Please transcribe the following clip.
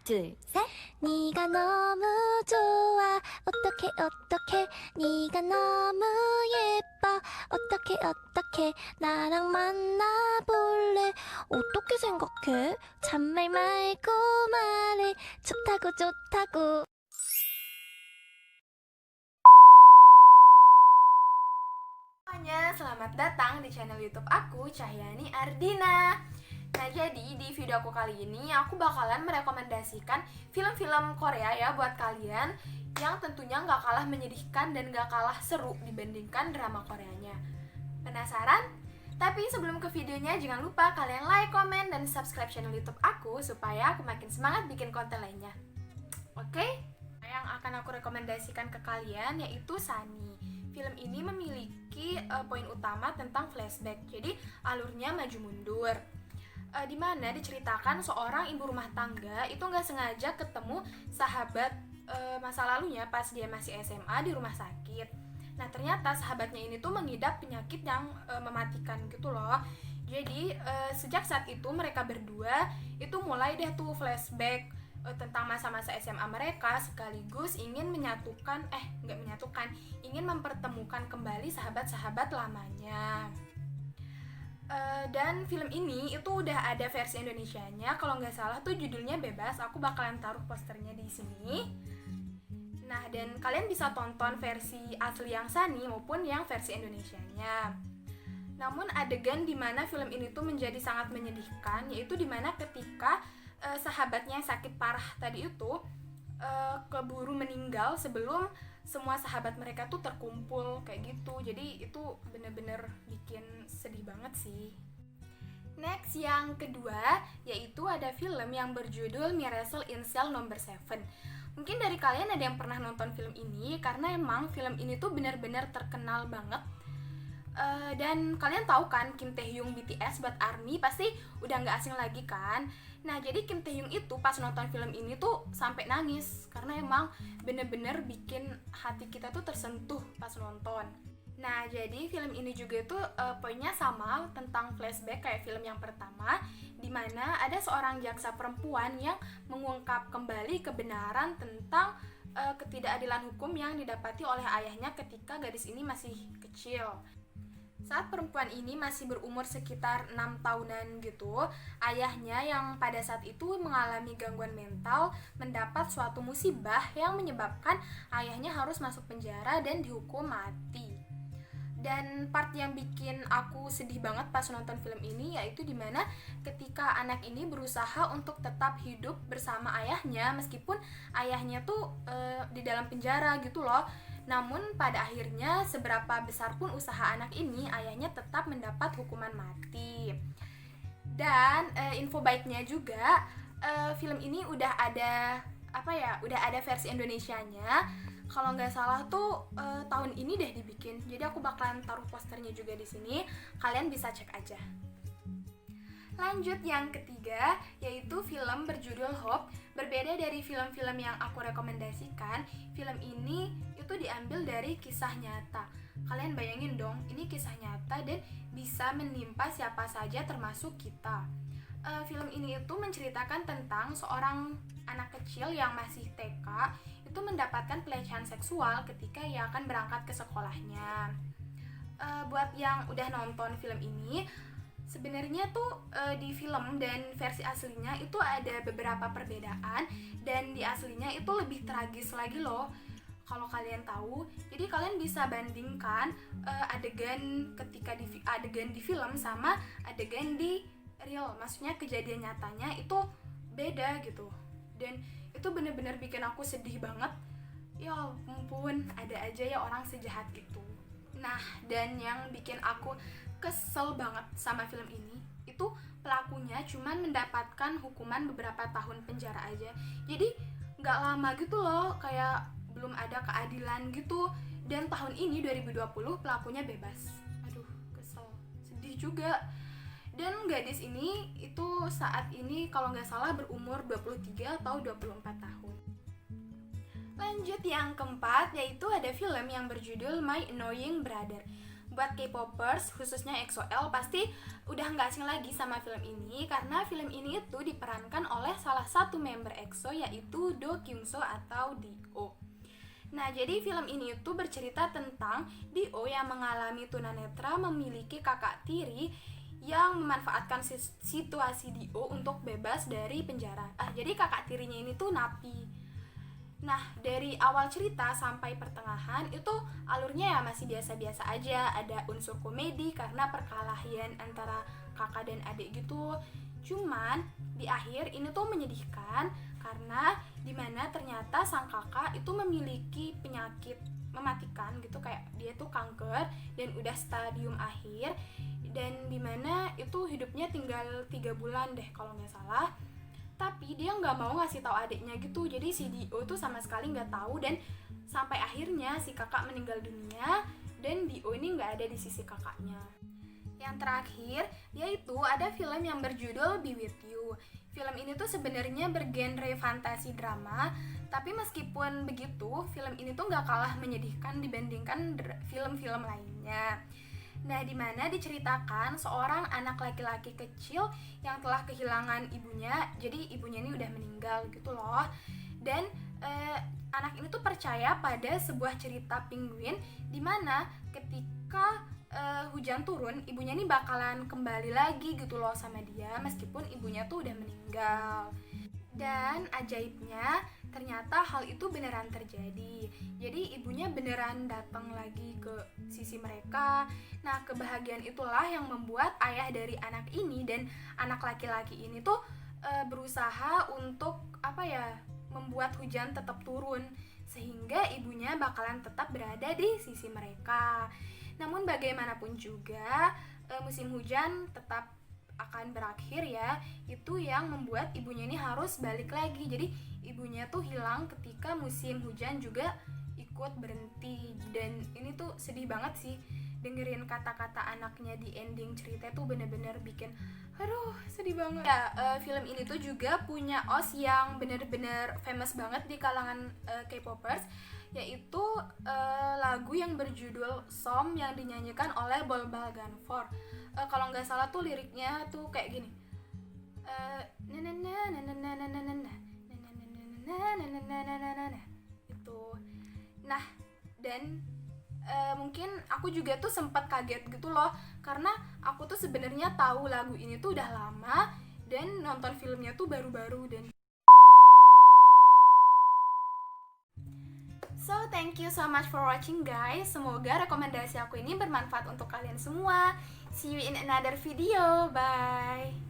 둘, 셋. 네가 너무 좋아. 어떡해. 네가 너무 예뻐. 어떡해. 나랑 만나볼래. 어떻게 생각해? 잔말 말고 말해. 좋다고. Semuanya, selamat datang di channel YouTube aku, Cahyani Ardina. Nah, jadi di video aku kali ini aku bakalan merekomendasikan film-film Korea ya buat kalian yang tentunya nggak kalah menyedihkan dan nggak kalah seru dibandingkan drama Koreanya. Penasaran? Tapi sebelum ke videonya, jangan lupa kalian like, komen, dan subscribe channel YouTube aku supaya aku makin semangat bikin konten lainnya. Oke? Yang akan aku rekomendasikan ke kalian yaitu Sunny. Film ini memiliki poin utama tentang flashback, jadi alurnya maju mundur. Dimana diceritakan seorang ibu rumah tangga itu nggak sengaja ketemu sahabat masa lalunya pas dia masih SMA di rumah sakit. Nah ternyata sahabatnya ini tuh mengidap penyakit yang mematikan gitu loh. Jadi sejak saat itu mereka berdua itu mulai deh tuh flashback tentang masa-masa SMA mereka, sekaligus ingin ingin mempertemukan kembali sahabat-sahabat lamanya. Dan film ini itu udah ada versi Indonesianya, kalau nggak salah tuh judulnya Bebas. Aku bakalan taruh posternya di sini. Nah, dan kalian bisa tonton versi asli yang Sunny maupun yang versi Indonesianya. Namun adegan dimana film ini tuh menjadi sangat menyedihkan, yaitu dimana ketika sahabatnya yang sakit parah tadi itu keburu meninggal sebelum semua sahabat mereka tuh terkumpul kayak gitu. Jadi itu bener-bener bikin sedih banget sih. Next, yang kedua yaitu ada film yang berjudul Miracle in Cell No. 7. Mungkin dari kalian ada yang pernah nonton film ini karena emang film ini tuh bener-bener terkenal banget. Dan kalian tahu kan Kim Taehyung BTS buat ARMY pasti udah nggak asing lagi kan. Nah jadi Kim Taehyung itu pas nonton film ini tuh sampai nangis karena emang bener-bener bikin hati kita tuh tersentuh pas nonton. Nah jadi film ini juga tuh poinnya sama tentang flashback kayak film yang pertama, dimana ada seorang jaksa perempuan yang mengungkap kembali kebenaran tentang ketidakadilan hukum yang didapati oleh ayahnya ketika gadis ini masih kecil. Saat perempuan ini masih berumur sekitar 6 tahunan gitu, ayahnya yang pada saat itu mengalami gangguan mental mendapat suatu musibah yang menyebabkan ayahnya harus masuk penjara dan dihukum mati. Dan part yang bikin aku sedih banget pas nonton film ini yaitu dimana ketika anak ini berusaha untuk tetap hidup bersama ayahnya meskipun ayahnya tuh di dalam penjara gitu loh. Namun pada akhirnya seberapa besar pun usaha anak ini, ayahnya tetap mendapat hukuman mati. Dan info baiknya juga, film ini udah ada versi Indonesianya. Kalau nggak salah tuh tahun ini deh dibikin. Jadi aku bakalan taruh posternya juga di sini. Kalian bisa cek aja. Lanjut yang ketiga, yaitu film berjudul Hope. Berbeda dari film-film yang aku rekomendasikan, film ini itu diambil dari kisah nyata. Kalian bayangin dong, ini kisah nyata dan bisa menimpa siapa saja termasuk kita. Film ini itu menceritakan tentang seorang anak kecil yang masih TK itu mendapatkan pelecehan seksual ketika ia akan berangkat ke sekolahnya. Buat yang udah nonton film ini, sebenarnya tuh di film dan versi aslinya itu ada beberapa perbedaan dan di aslinya itu lebih tragis lagi loh. Kalau kalian tahu, jadi kalian bisa bandingkan adegan di film sama adegan di real, maksudnya kejadian nyatanya itu beda gitu. Dan itu bener-bener bikin aku sedih banget. Ya ampun, ada aja ya orang sejahat gitu. Nah, dan yang bikin aku kesel banget sama film ini itu pelakunya cuman mendapatkan hukuman beberapa tahun penjara aja. Jadi nggak lama gitu loh, kayak belum ada keadilan gitu. Dan tahun ini 2020 pelakunya bebas. Aduh, kesel, sedih juga. Dan gadis ini itu saat ini kalau nggak salah berumur 23 atau 24 tahun. Lanjut yang keempat, yaitu ada film yang berjudul My Annoying Brother. buat K-popers khususnya EXO-L pasti udah nggak asing lagi sama film ini, karena film ini itu diperankan oleh salah satu member EXO yaitu Do Kyung-soo atau D.O. Nah, jadi film ini itu bercerita tentang D.O yang mengalami tunanetra memiliki kakak tiri yang memanfaatkan situasi D.O untuk bebas dari penjara. Jadi kakak tirinya ini tuh napi. Nah, dari awal cerita sampai pertengahan itu alurnya ya masih biasa-biasa aja. Ada unsur komedi karena perkelahian antara kakak dan adik gitu. Cuman di akhir ini tuh menyedihkan karena dimana ternyata sang kakak itu memiliki penyakit mematikan gitu, kayak dia tuh kanker dan udah stadium akhir, dan dimana itu hidupnya tinggal 3 bulan deh kalau nggak salah. Tapi dia nggak mau ngasih tahu adiknya gitu, jadi si Dio tuh sama sekali nggak tahu, dan sampai akhirnya si kakak meninggal dunia dan Dio ini nggak ada di sisi kakaknya. Yang terakhir yaitu ada film yang berjudul Be With You. Film ini tuh sebenarnya bergenre fantasi drama, tapi meskipun begitu film ini tuh nggak kalah menyedihkan dibandingkan film-film lainnya. Nah, di mana diceritakan seorang anak laki-laki kecil yang telah kehilangan ibunya. Jadi ibunya ini udah meninggal gitu loh. Dan anak ini tuh percaya pada sebuah cerita penguin, di mana ketika hujan turun, ibunya ini bakalan kembali lagi gitu loh sama dia meskipun ibunya tuh udah meninggal. Dan ajaibnya ternyata hal itu beneran terjadi. Jadi ibunya beneran datang lagi ke sisi mereka. Nah, kebahagiaan itulah yang membuat ayah dari anak ini dan anak laki-laki ini tuh berusaha untuk membuat hujan tetap turun, sehingga ibunya bakalan tetap berada di sisi mereka. Namun bagaimanapun juga musim hujan tetap akan berakhir ya. Itu yang membuat ibunya ini harus balik lagi. Jadi ibunya tuh hilang ketika musim hujan juga ikut berhenti. Dan ini tuh sedih banget sih, dengerin kata-kata anaknya di ending cerita tuh bener-bener bikin aduh sedih banget ya. Film ini tuh juga punya OST yang bener-bener famous banget di kalangan K-popers, yaitu lagu yang berjudul Som yang dinyanyikan oleh Bolbalganfor. Kalau nggak salah tuh liriknya tuh kayak gini, itu. Nah, dan mungkin aku juga tuh sempat kaget gitu loh, karena aku tuh sebenarnya tahu lagu ini tuh udah lama dan nonton filmnya tuh baru-baru. Dan so, thank you so much for watching guys. Semoga rekomendasi aku ini bermanfaat untuk kalian semua. See you in another video. Bye.